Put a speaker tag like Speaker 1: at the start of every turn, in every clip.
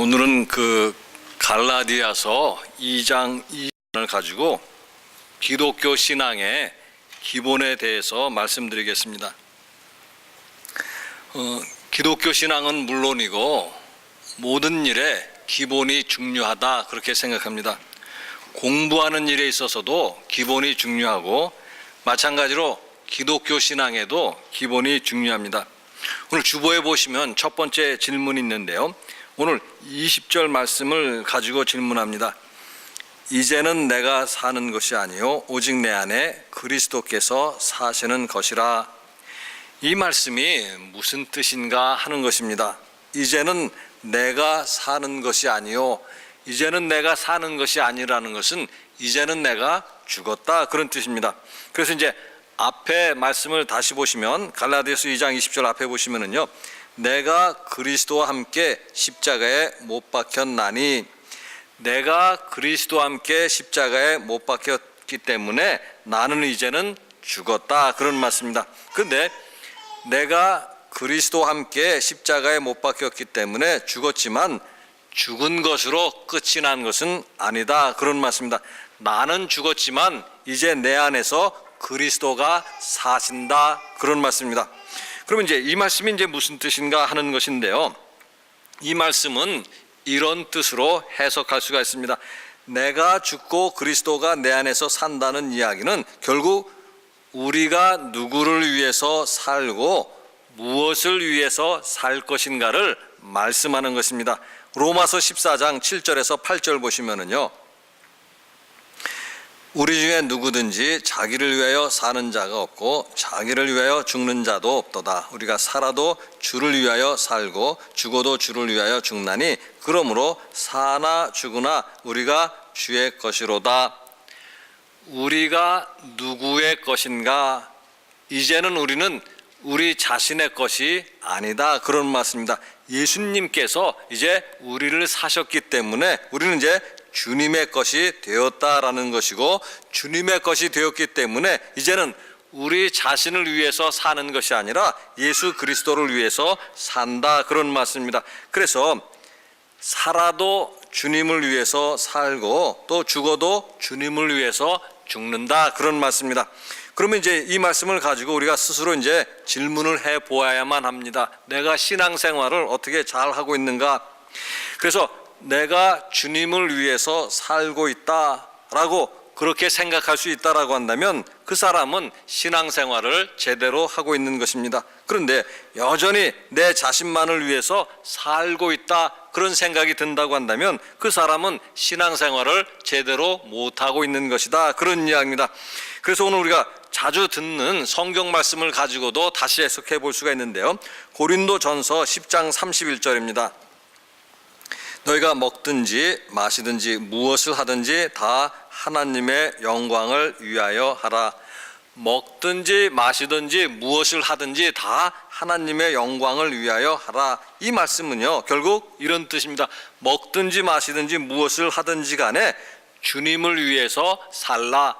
Speaker 1: 오늘은 갈라디아서 2장 2절을 가지고 기독교 신앙의 기본에 대해서 말씀드리겠습니다. 기독교 신앙은 물론이고 모든 일에 기본이 중요하다, 그렇게 생각합니다. 공부하는 일에 있어서도 기본이 중요하고 마찬가지로 기독교 신앙에도 기본이 중요합니다. 오늘 주보에 보시면 첫 번째 질문이 있는데요, 오늘 20절 말씀을 가지고 질문합니다. 이제는 내가 사는 것이 아니요 오직 내 안에 그리스도께서 사시는 것이라. 이 말씀이 무슨 뜻인가 하는 것입니다. 이제는 내가 사는 것이 아니요, 이제는 내가 사는 것이 아니라는 것은 이제는 내가 죽었다, 그런 뜻입니다. 그래서 이제 앞에 말씀을 다시 보시면 갈라디아서 2장 20절 앞에 보시면은요, 내가 그리스도와 함께 십자가에 못 박혔나니, 내가 그리스도와 함께 십자가에 못 박혔기 때문에 나는 이제는 죽었다, 그런 말씀입니다. 그런데 내가 그리스도와 함께 십자가에 못 박혔기 때문에 죽었지만 죽은 것으로 끝이 난 것은 아니다, 그런 말씀입니다. 나는 죽었지만 이제 내 안에서 그리스도가 사신다, 그런 말씀입니다. 그러면 이제 이 말씀이 이제 무슨 뜻인가 하는 것인데요, 이 말씀은 이런 뜻으로 해석할 수가 있습니다. 내가 죽고 그리스도가 내 안에서 산다는 이야기는 결국 우리가 누구를 위해서 살고 무엇을 위해서 살 것인가를 말씀하는 것입니다. 로마서 14장 7절에서 8절 보시면은요, 우리 중에 누구든지 자기를 위하여 사는 자가 없고 자기를 위하여 죽는 자도 없도다. 우리가 살아도 주를 위하여 살고 죽어도 주를 위하여 죽나니 그러므로 사나 죽으나 우리가 주의 것이로다. 우리가 누구의 것인가? 이제는 우리는 우리 자신의 것이 아니다, 그런 말씀입니다. 예수님께서 이제 우리를 사셨기 때문에 우리는 이제 주님의 것이 되었다라는 것이고, 주님의 것이 되었기 때문에 이제는 우리 자신을 위해서 사는 것이 아니라 예수 그리스도를 위해서 산다, 그런 말씀입니다. 그래서 살아도 주님을 위해서 살고 또 죽어도 주님을 위해서 죽는다, 그런 말씀입니다. 그러면 이제 이 말씀을 가지고 우리가 스스로 이제 질문을 해 보아야만 합니다. 내가 신앙생활을 어떻게 잘 하고 있는가? 그래서 내가 주님을 위해서 살고 있다라고 그렇게 생각할 수 있다라고 한다면 그 사람은 신앙생활을 제대로 하고 있는 것입니다. 그런데 여전히 내 자신만을 위해서 살고 있다, 그런 생각이 든다고 한다면 그 사람은 신앙생활을 제대로 못하고 있는 것이다, 그런 이야기입니다. 그래서 오늘 우리가 자주 듣는 성경 말씀을 가지고도 다시 해석해 볼 수가 있는데요, 고린도전서 10장 31절입니다. 너희가 먹든지 마시든지 무엇을 하든지 다 하나님의 영광을 위하여 하라. 먹든지 마시든지 무엇을 하든지 다 하나님의 영광을 위하여 하라. 이 말씀은요, 결국 이런 뜻입니다. 먹든지 마시든지 무엇을 하든지 간에 주님을 위해서 살라.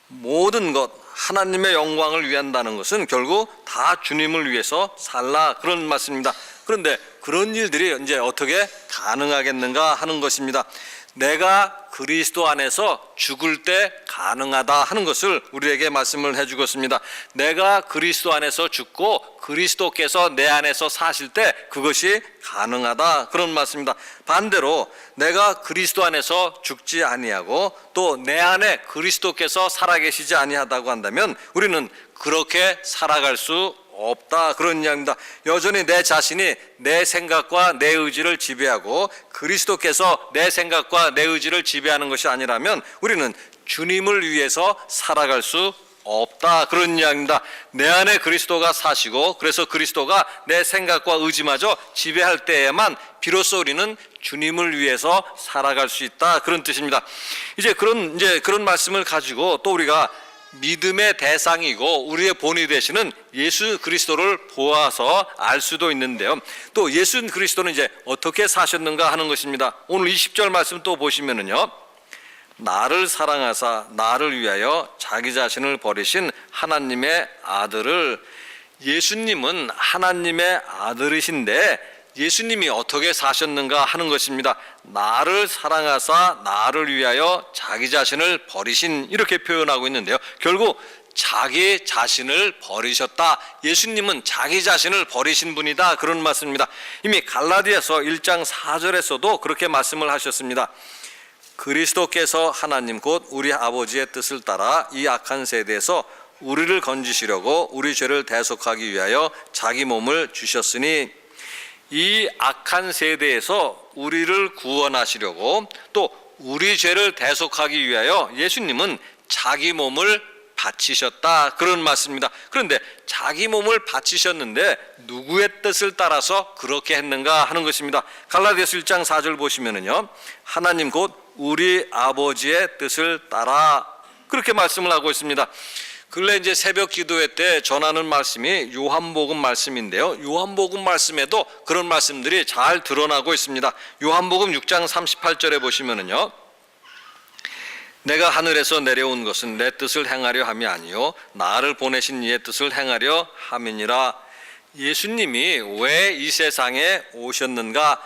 Speaker 1: 모든 것, 하나님의 영광을 위한다는 것은 결국 다 주님을 위해서 살라, 그런 말씀입니다. 그런데 그런 일들이 이제 어떻게 가능하겠는가 하는 것입니다. 내가 그리스도 안에서 죽을 때 가능하다 하는 것을 우리에게 말씀을 해주고 있습니다. 내가 그리스도 안에서 죽고 그리스도께서 내 안에서 사실 때 그것이 가능하다, 그런 말씀입니다. 반대로 내가 그리스도 안에서 죽지 아니하고 또 내 안에 그리스도께서 살아계시지 아니하다고 한다면 우리는 그렇게 살아갈 수 없다, 그런 이야기입니다. 여전히 내 자신이 내 생각과 내 의지를 지배하고 그리스도께서 내 생각과 내 의지를 지배하는 것이 아니라면 우리는 주님을 위해서 살아갈 수 없다, 그런 이야기입니다. 내 안에 그리스도가 사시고 그래서 그리스도가 내 생각과 의지마저 지배할 때에만 비로소 우리는 주님을 위해서 살아갈 수 있다, 그런 뜻입니다. 이제 그런 말씀을 가지고 또 우리가 믿음의 대상이고 우리의 본이 되시는 예수 그리스도를 보아서 알 수도 있는데요, 또 예수 그리스도는 이제 어떻게 사셨는가 하는 것입니다. 오늘 20절 말씀 또 보시면은요, 나를 사랑하사 나를 위하여 자기 자신을 버리신 하나님의 아들을, 예수님은 하나님의 아들이신데 예수님이 어떻게 사셨는가 하는 것입니다. 나를 사랑하사 나를 위하여 자기 자신을 버리신, 이렇게 표현하고 있는데요. 결국 자기 자신을 버리셨다. 예수님은 자기 자신을 버리신 분이다, 그런 말씀입니다. 이미 갈라디아서 1장 4절에서도 그렇게 말씀을 하셨습니다. 그리스도께서 하나님 곧 우리 아버지의 뜻을 따라 이 악한 세대에서 우리를 건지시려고 우리 죄를 대속하기 위하여 자기 몸을 주셨으니, 이 악한 세대에서 우리를 구원하시려고 또 우리 죄를 대속하기 위하여 예수님은 자기 몸을 바치셨다, 그런 말씀입니다. 그런데 자기 몸을 바치셨는데 누구의 뜻을 따라서 그렇게 했는가 하는 것입니다. 갈라디아서 1장 4절 보시면은요, 하나님 곧 우리 아버지의 뜻을 따라, 그렇게 말씀을 하고 있습니다. 근래 이제 새벽 기도회 때 전하는 말씀이 요한복음 말씀인데요. 요한복음 말씀에도 그런 말씀들이 잘 드러나고 있습니다. 요한복음 6장 38절에 보시면은요, 내가 하늘에서 내려온 것은 내 뜻을 행하려 함이 아니요 나를 보내신 이의 뜻을 행하려 함이니라. 예수님이 왜 이 세상에 오셨는가?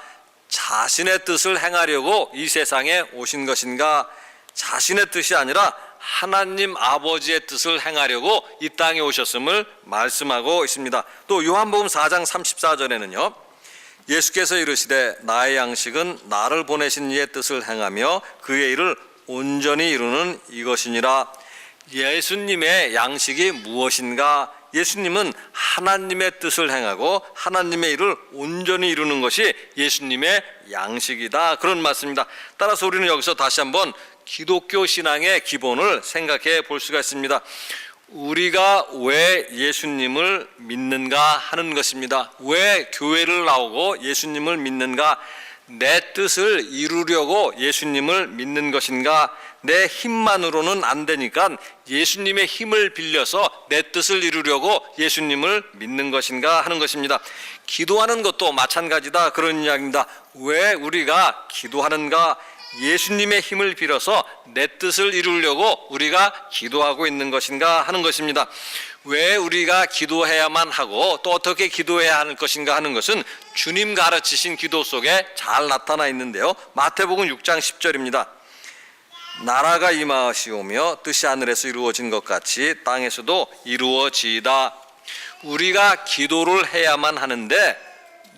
Speaker 1: 자신의 뜻을 행하려고 이 세상에 오신 것인가? 자신의 뜻이 아니라 하나님 아버지의 뜻을 행하려고 이 땅에 오셨음을 말씀하고 있습니다. 또 요한복음 4장 34절에는요, 예수께서 이르시되 나의 양식은 나를 보내신 이의 뜻을 행하며 그의 일을 온전히 이루는 이것이니라. 예수님의 양식이 무엇인가? 예수님은 하나님의 뜻을 행하고 하나님의 일을 온전히 이루는 것이 예수님의 양식이다, 그런 말씀입니다. 따라서 우리는 여기서 다시 한번 기독교 신앙의 기본을 생각해 볼 수가 있습니다. 우리가 왜 예수님을 믿는가 하는 것입니다. 왜 교회를 나오고 예수님을 믿는가? 내 뜻을 이루려고 예수님을 믿는 것인가? 내 힘만으로는 안 되니까 예수님의 힘을 빌려서 내 뜻을 이루려고 예수님을 믿는 것인가 하는 것입니다. 기도하는 것도 마찬가지다, 그런 이야기입니다. 왜 우리가 기도하는가? 예수님의 힘을 빌어서 내 뜻을 이루려고 우리가 기도하고 있는 것인가 하는 것입니다. 왜 우리가 기도해야만 하고 또 어떻게 기도해야 하는 것인가 하는 것은 주님 가르치신 기도 속에 잘 나타나 있는데요. 마태복음 6장 10절입니다. 나라가 임하시오며 뜻이 하늘에서 이루어진 것 같이 땅에서도 이루어지이다. 우리가 기도를 해야만 하는데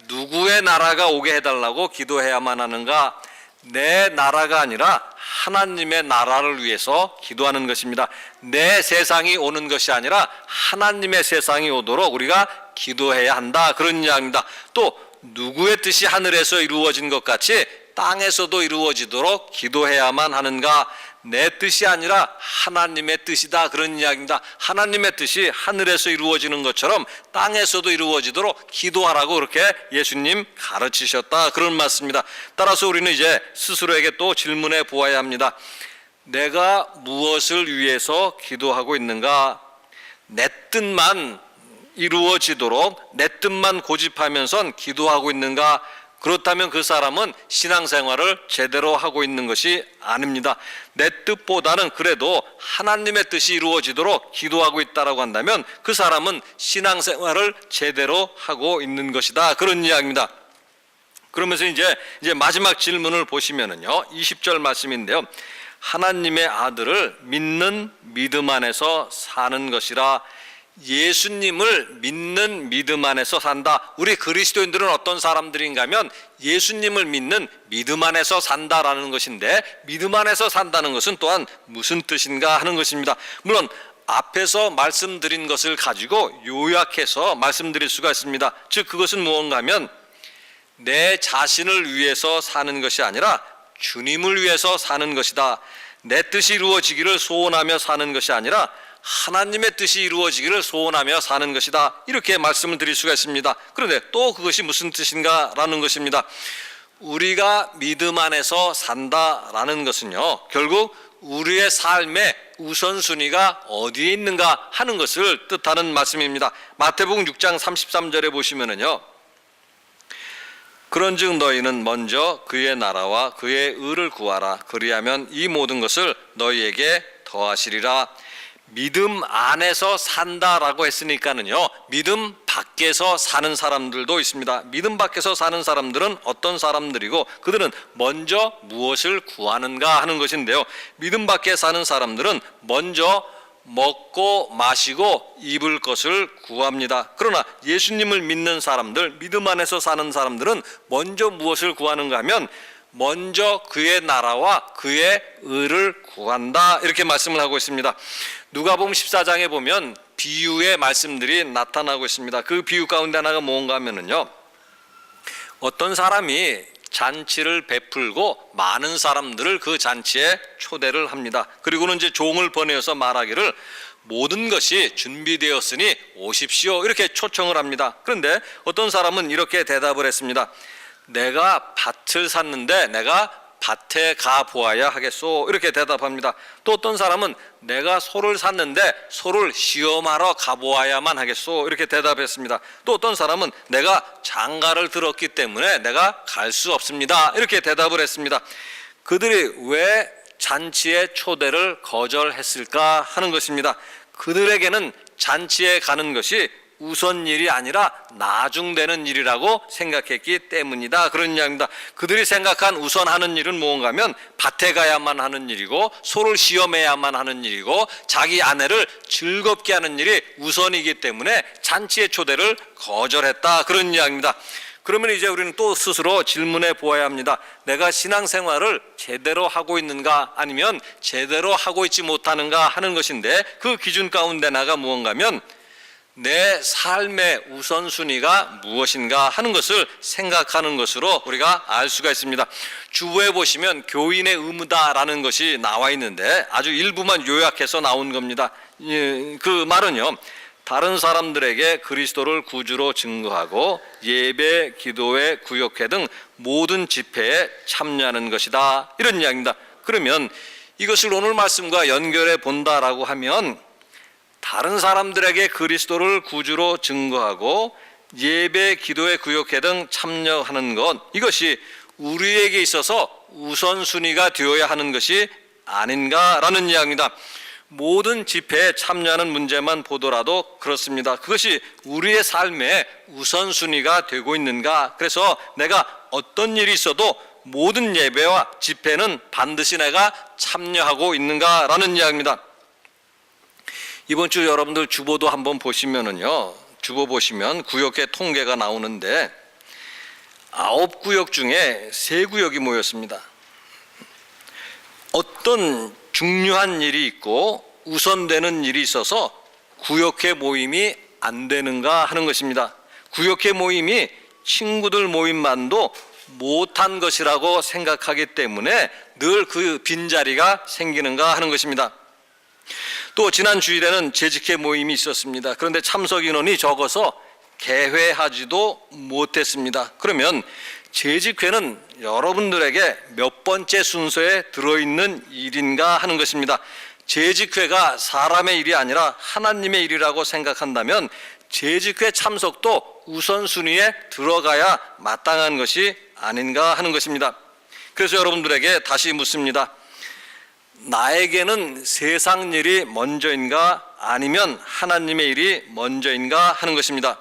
Speaker 1: 누구의 나라가 오게 해달라고 기도해야만 하는가? 내 나라가 아니라 하나님의 나라를 위해서 기도하는 것입니다. 내 세상이 오는 것이 아니라 하나님의 세상이 오도록 우리가 기도해야 한다, 그런 이야기입니다. 또 누구의 뜻이 하늘에서 이루어진 것 같이 땅에서도 이루어지도록 기도해야만 하는가? 내 뜻이 아니라 하나님의 뜻이다, 그런 이야기입니다. 하나님의 뜻이 하늘에서 이루어지는 것처럼 땅에서도 이루어지도록 기도하라고 그렇게 예수님 가르치셨다, 그런 말씀입니다. 따라서 우리는 이제 스스로에게 또 질문해 보아야 합니다. 내가 무엇을 위해서 기도하고 있는가? 내 뜻만 이루어지도록 내 뜻만 고집하면서 기도하고 있는가? 그렇다면 그 사람은 신앙생활을 제대로 하고 있는 것이 아닙니다. 내 뜻보다는 그래도 하나님의 뜻이 이루어지도록 기도하고 있다라고 한다면 그 사람은 신앙생활을 제대로 하고 있는 것이다, 그런 이야기입니다. 그러면서 이제 마지막 질문을 보시면은요, 20절 말씀인데요. 하나님의 아들을 믿는 믿음 안에서 사는 것이라. 예수님을 믿는 믿음 안에서 산다. 우리 그리스도인들은 어떤 사람들인가 하면 예수님을 믿는 믿음 안에서 산다라는 것인데, 믿음 안에서 산다는 것은 또한 무슨 뜻인가 하는 것입니다. 물론 앞에서 말씀드린 것을 가지고 요약해서 말씀드릴 수가 있습니다. 즉 그것은 무언가 하면 내 자신을 위해서 사는 것이 아니라 주님을 위해서 사는 것이다. 내 뜻이 이루어지기를 소원하며 사는 것이 아니라 하나님의 뜻이 이루어지기를 소원하며 사는 것이다, 이렇게 말씀을 드릴 수가 있습니다. 그런데 또 그것이 무슨 뜻인가 라는 것입니다. 우리가 믿음 안에서 산다라는 것은요, 결국 우리의 삶의 우선순위가 어디에 있는가 하는 것을 뜻하는 말씀입니다. 마태복음 6장 33절에 보시면은요, 그런즉 너희는 먼저 그의 나라와 그의 의를 구하라. 그리하면 이 모든 것을 너희에게 더하시리라. 믿음 안에서 산다라고 했으니까는요, 믿음 밖에서 사는 사람들도 있습니다. 믿음 밖에서 사는 사람들은 어떤 사람들이고 그들은 먼저 무엇을 구하는가 하는 것인데요, 믿음 밖에 사는 사람들은 먼저 먹고 마시고 입을 것을 구합니다. 그러나 예수님을 믿는 사람들, 믿음 안에서 사는 사람들은 먼저 무엇을 구하는가 하면 먼저 그의 나라와 그의 의를 구한다, 이렇게 말씀을 하고 있습니다. 누가복음 14장에 보면 비유의 말씀들이 나타나고 있습니다. 그 비유 가운데 하나가 뭔가 하면은요, 어떤 사람이 잔치를 베풀고 많은 사람들을 그 잔치에 초대를 합니다. 그리고는 이제 종을 보내어서 말하기를 모든 것이 준비되었으니 오십시오, 이렇게 초청을 합니다. 그런데 어떤 사람은 이렇게 대답을 했습니다. 내가 밭을 샀는데 내가 밭에 가 보아야 하겠소, 이렇게 대답합니다. 또 어떤 사람은 내가 소를 샀는데 소를 시험하러 가 보아야만 하겠소, 이렇게 대답했습니다. 또 어떤 사람은 내가 장가를 들었기 때문에 내가 갈 수 없습니다, 이렇게 대답을 했습니다. 그들이 왜 잔치의 초대를 거절했을까 하는 것입니다. 그들에게는 잔치에 가는 것이 우선 일이 아니라 나중되는 일이라고 생각했기 때문이다, 그런 이야기입니다. 그들이 생각한 우선하는 일은 뭔가 하면 밭에 가야만 하는 일이고 소를 시험해야만 하는 일이고 자기 아내를 즐겁게 하는 일이 우선이기 때문에 잔치의 초대를 거절했다, 그런 이야기입니다. 그러면 이제 우리는 또 스스로 질문해 보아야 합니다. 내가 신앙생활을 제대로 하고 있는가 아니면 제대로 하고 있지 못하는가 하는 것인데, 그 기준 가운데 하나가 무언가 하면 내 삶의 우선순위가 무엇인가 하는 것을 생각하는 것으로 우리가 알 수가 있습니다. 주보에 보시면 교인의 의무다라는 것이 나와 있는데 아주 일부만 요약해서 나온 겁니다. 그 말은요, 다른 사람들에게 그리스도를 구주로 증거하고 예배, 기도회, 구역회 등 모든 집회에 참여하는 것이다, 이런 이야기입니다. 그러면 이것을 오늘 말씀과 연결해 본다라고 하면 다른 사람들에게 그리스도를 구주로 증거하고 예배, 기도회, 구역회 등 참여하는 것, 이것이 우리에게 있어서 우선순위가 되어야 하는 것이 아닌가라는 이야기입니다. 모든 집회에 참여하는 문제만 보더라도 그렇습니다. 그것이 우리의 삶의 우선순위가 되고 있는가? 그래서 내가 어떤 일이 있어도 모든 예배와 집회는 반드시 내가 참여하고 있는가라는 이야기입니다. 이번 주 여러분들 주보도 한번 보시면은요, 주보 보시면 구역의 통계가 나오는데 9구역 중에 3구역이 모였습니다. 어떤 중요한 일이 있고 우선되는 일이 있어서 구역회 모임이 안 되는가 하는 것입니다. 구역회 모임이 친구들 모임만도 못한 것이라고 생각하기 때문에 늘 그 빈자리가 생기는가 하는 것입니다. 또 지난 주일에는 재직회 모임이 있었습니다. 그런데 참석 인원이 적어서 개회하지도 못했습니다. 그러면 재직회는 여러분들에게 몇 번째 순서에 들어있는 일인가 하는 것입니다. 재직회가 사람의 일이 아니라 하나님의 일이라고 생각한다면 재직회 참석도 우선순위에 들어가야 마땅한 것이 아닌가 하는 것입니다. 그래서 여러분들에게 다시 묻습니다. 나에게는 세상 일이 먼저인가 아니면 하나님의 일이 먼저인가 하는 것입니다.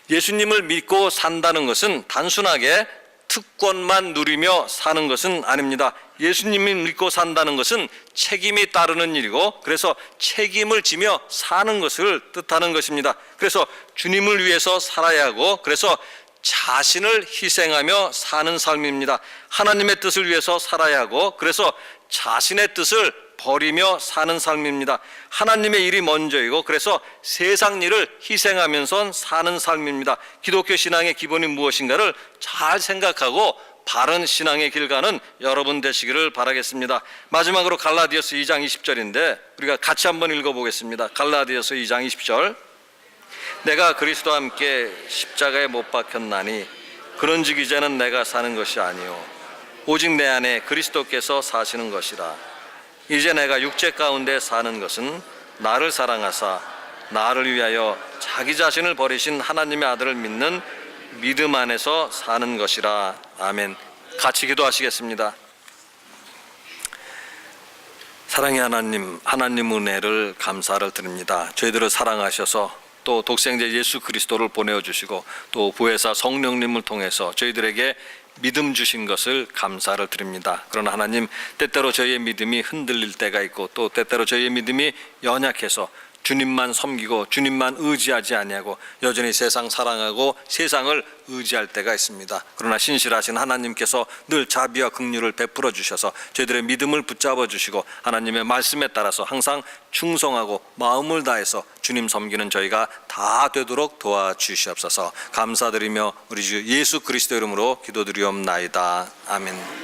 Speaker 1: 예수님을 믿고 산다는 것은 단순하게 특권만 누리며 사는 것은 아닙니다. 예수님을 믿고 산다는 것은 책임이 따르는 일이고, 그래서 책임을 지며 사는 것을 뜻하는 것입니다. 그래서 주님을 위해서 살아야 하고, 그래서 자신을 희생하며 사는 삶입니다. 하나님의 뜻을 위해서 살아야 하고, 그래서 자신의 뜻을 버리며 사는 삶입니다. 하나님의 일이 먼저이고, 그래서 세상 일을 희생하면서 사는 삶입니다. 기독교 신앙의 기본이 무엇인가를 잘 생각하고 바른 신앙의 길 가는 여러분 되시기를 바라겠습니다. 마지막으로 갈라디아서 2장 20절인데 우리가 같이 한번 읽어보겠습니다. 갈라디아서 2장 20절. 내가 그리스도와 함께 십자가에 못 박혔나니 그런즉 이제는 내가 사는 것이 아니요 오직 내 안에 그리스도께서 사시는 것이라. 이제 내가 육체 가운데 사는 것은 나를 사랑하사 나를 위하여 자기 자신을 버리신 하나님의 아들을 믿는 믿음 안에서 사는 것이라. 아멘. 같이 기도하시겠습니다. 사랑의 하나님, 하나님 은혜를 감사를 드립니다. 저희들을 사랑하셔서 또 독생자 예수 그리스도를 보내주시고 또 부회사 성령님을 통해서 저희들에게 믿음 주신 것을 감사를 드립니다. 그러나 하나님, 때때로 저희의 믿음이 흔들릴 때가 있고 또 때때로 저희의 믿음이 연약해서 주님만 섬기고 주님만 의지하지 아니하고 여전히 세상 사랑하고 세상을 의지할 때가 있습니다. 그러나 신실하신 하나님께서 늘 자비와 긍휼을 베풀어 주셔서 저희들의 믿음을 붙잡아 주시고 하나님의 말씀에 따라서 항상 충성하고 마음을 다해서 주님 섬기는 저희가 다 되도록 도와주시옵소서. 감사드리며 우리 주 예수 그리스도 이름으로 기도드리옵나이다. 아멘.